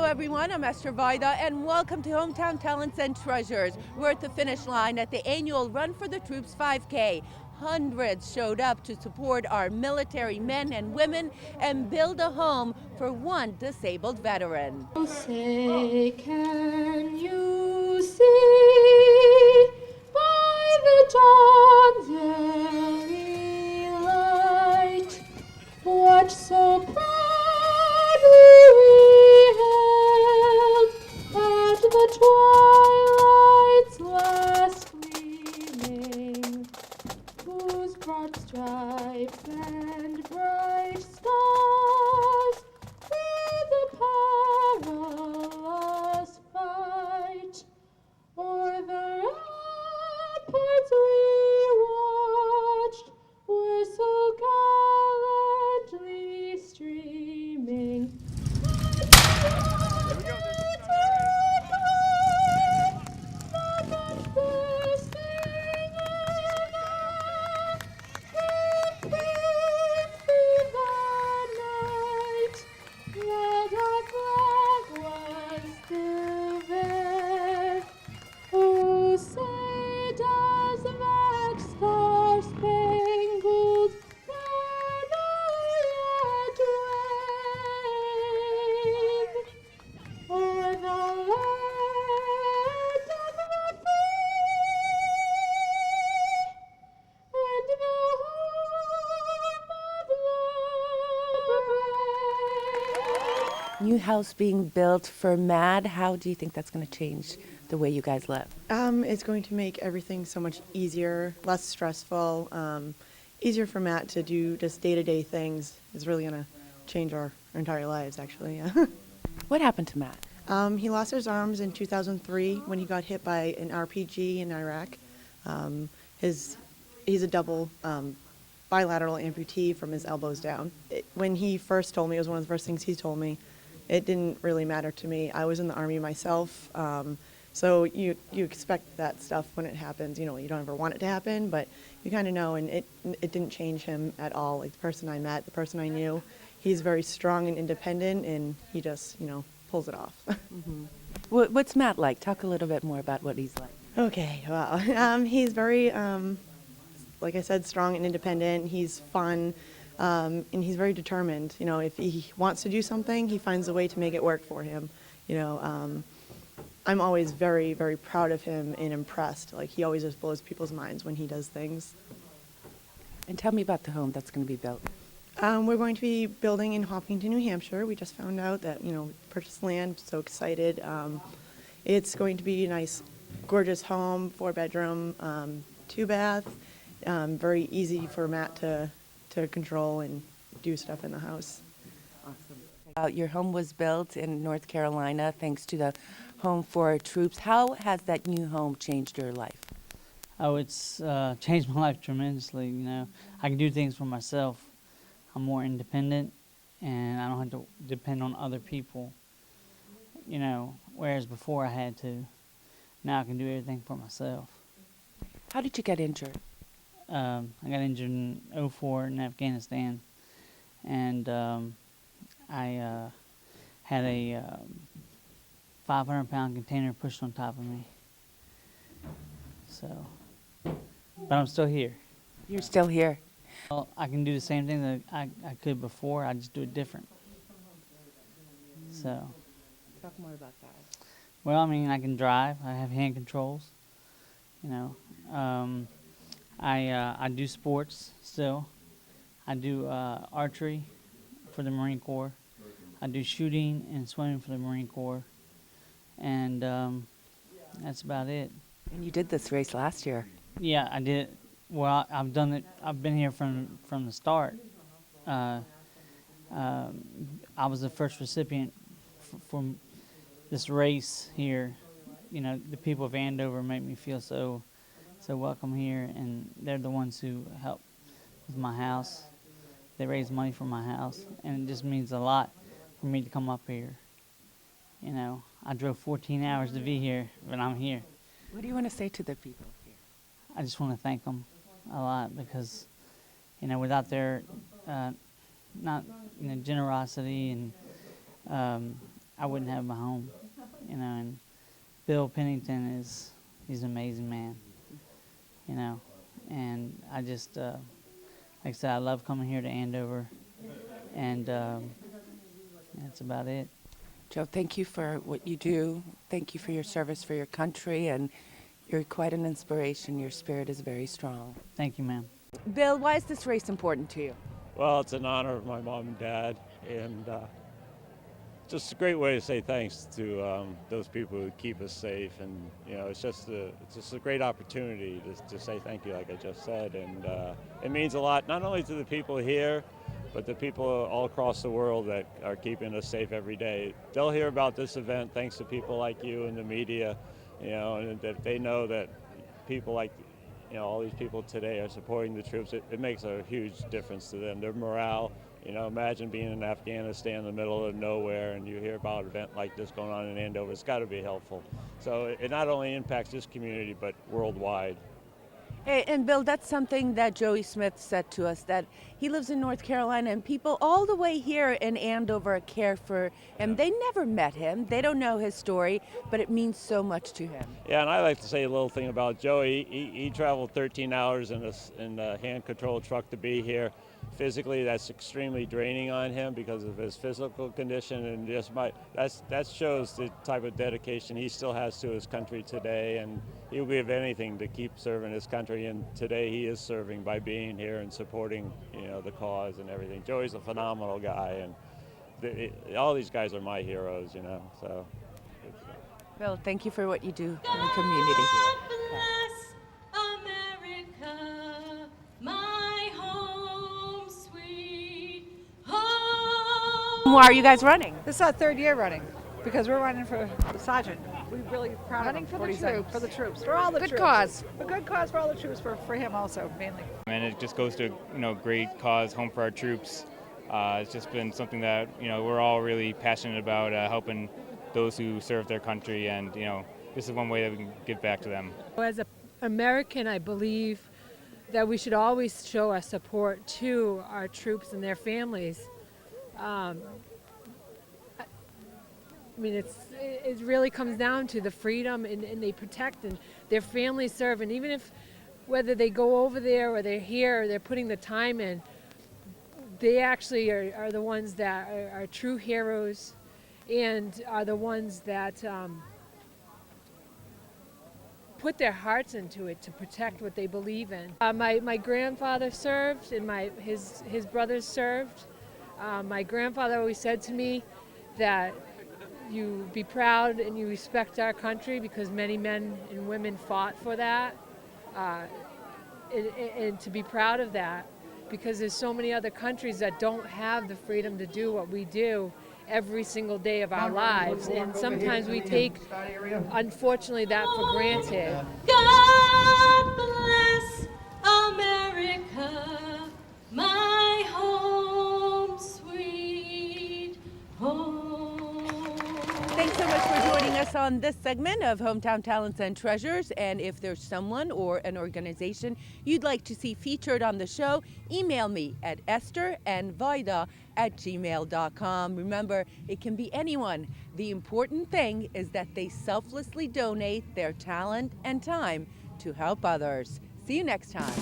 everyone, I'm Eszter Vajda and welcome to Hometown Talents and Treasures. We're at the finish line at the annual Run for the Troops 5K. Hundreds showed up to support our military men and women and build a home for one disabled veteran. Say, can you see by the dawn's early light what so proudly we hailed at the twilight's last gleaming, whose broad stripes and bright stars with the perilous fight o'er the ramparts we watched were so gallantly streaming. New house being built for MAD. How do you think that's going to change the way you guys live? It's going to make everything so much easier, less stressful, easier for Matt to do just day-to-day things. It's really going to change our entire lives, actually. Yeah. What happened to Matt? He lost his arms in 2003 when he got hit by an RPG in Iraq. He's a double bilateral amputee from his elbows down. When he first told me, it was one of the first things he told me, it didn't really matter to me. I was in the Army myself, so you expect that stuff when it happens. You know, you don't ever want it to happen, but you kind of know, and it didn't change him at all. Like the person I met, the person I knew, he's very strong and independent, and he just, pulls it off. Mm-hmm. What's Matt like? Talk a little bit more about what he's like. Okay, wow. He's very, like I said, strong and independent. He's fun. And he's very determined. If he wants to do something, he finds a way to make it work for him. I'm always very, very proud of him and impressed. Like, he always just blows people's minds when he does things. And tell me about the home that's going to be built. We're going to be building in Hopkinton, New Hampshire. We just found out that, purchased land, so excited. It's going to be a nice, gorgeous home, 4-bedroom, 2-bath, very easy for Matt to control and do stuff in the house. Awesome. Your home was built in North Carolina thanks to the Home for Troops. How has that new home changed your life? Oh, it's changed my life tremendously. I can do things for myself. I'm more independent, and I don't have to depend on other people. Whereas before I had to. Now I can do everything for myself. How did you get injured? I got injured in '04 in Afghanistan, and I had a 500-pound container pushed on top of me. So, but I'm still here. You're still here. Well, I can do the same thing that I could before. I just do it different. So. Talk more about that. Well, I can drive. I have hand controls. I do sports still. I do archery for the Marine Corps. I do shooting and swimming for the Marine Corps. And that's about it. And you did this race last year. Yeah, I did. Well, I've done it. I've been here from the start. I was the first recipient from this race here. The people of Andover make me feel so welcome here, and they're the ones who help with my house. They raise money for my house, and it just means a lot for me to come up here. I drove 14 hours to be here, but I'm here. What do you want to say to the people here? I just want to thank them a lot because, without their generosity and I wouldn't have my home, you know. And Bill Pennington he's an amazing man, you know. And I just, like I said, I love coming here to Andover, and that's about it. Joe, thank you for what you do. Thank you for your service for your country, and you're quite an inspiration. Your spirit is very strong. Thank you, ma'am. Bill, why is this race important to you? Well, it's an honor of my mom and dad, and just a great way to say thanks to those people who keep us safe. And you know, it's just a great opportunity to say thank you, like I just said. And it means a lot, not only to the people here, but the people all across the world that are keeping us safe every day. They'll hear about this event thanks to people like you and the media, you know, and that they know that people like, you know, all these people today are supporting the troops. It makes a huge difference to them. Their morale, you know, imagine being in Afghanistan in the middle of nowhere and you hear about an event like this going on in Andover. It's got to be helpful. So it not only impacts this community, but worldwide. Hey, and Bill, that's something that Joey Smith said to us, that he lives in North Carolina and people all the way here in Andover care for him. They never met him. They don't know his story, but it means so much to him. Yeah, and I like to say a little thing about Joey. He traveled 13 hours in a hand-controlled truck to be here. Physically, that's extremely draining on him because of his physical condition, and just that shows the type of dedication he still has to his country today, and he will give anything to keep serving his country. And today he is serving by being here and supporting, you know, the cause and everything. Joey's a phenomenal guy, and all these guys are my heroes, you know. So. Bill, thank you for what you do in the community. God bless America, my home, sweet home. Why are you guys running? This is our third year running because we're running for the sergeant. We're really proud Running of for him. the what he's done. troops. For the troops. For all the Good troops. cause. A good cause for all the troops, for him also, mainly. And it just goes to great cause, home for our troops. It's just been something that we're all really passionate about, helping those who serve their country, and this is one way that we can give back to them. As an American, I believe that we should always show our support to our troops and their families. I mean, it really comes down to the freedom, and they protect, and their families serve. And even if, whether they go over there or they're here or they're putting the time in, they actually are the ones that are true heroes and are the ones that put their hearts into it to protect what they believe in. My grandfather served, and his brothers served. My grandfather always said to me that you be proud and you respect our country because many men and women fought for that, and to be proud of that, because there's so many other countries that don't have the freedom to do what we do every single day of our lives, and sometimes we take, unfortunately, that for granted. God bless America, my home, sweet home. Thanks so much for joining us on this segment of Hometown Talents and Treasures. And if there's someone or an organization you'd like to see featured on the show, email me at esternvajda@gmail.com. Remember, it can be anyone. The important thing is that they selflessly donate their talent and time to help others. See you next time.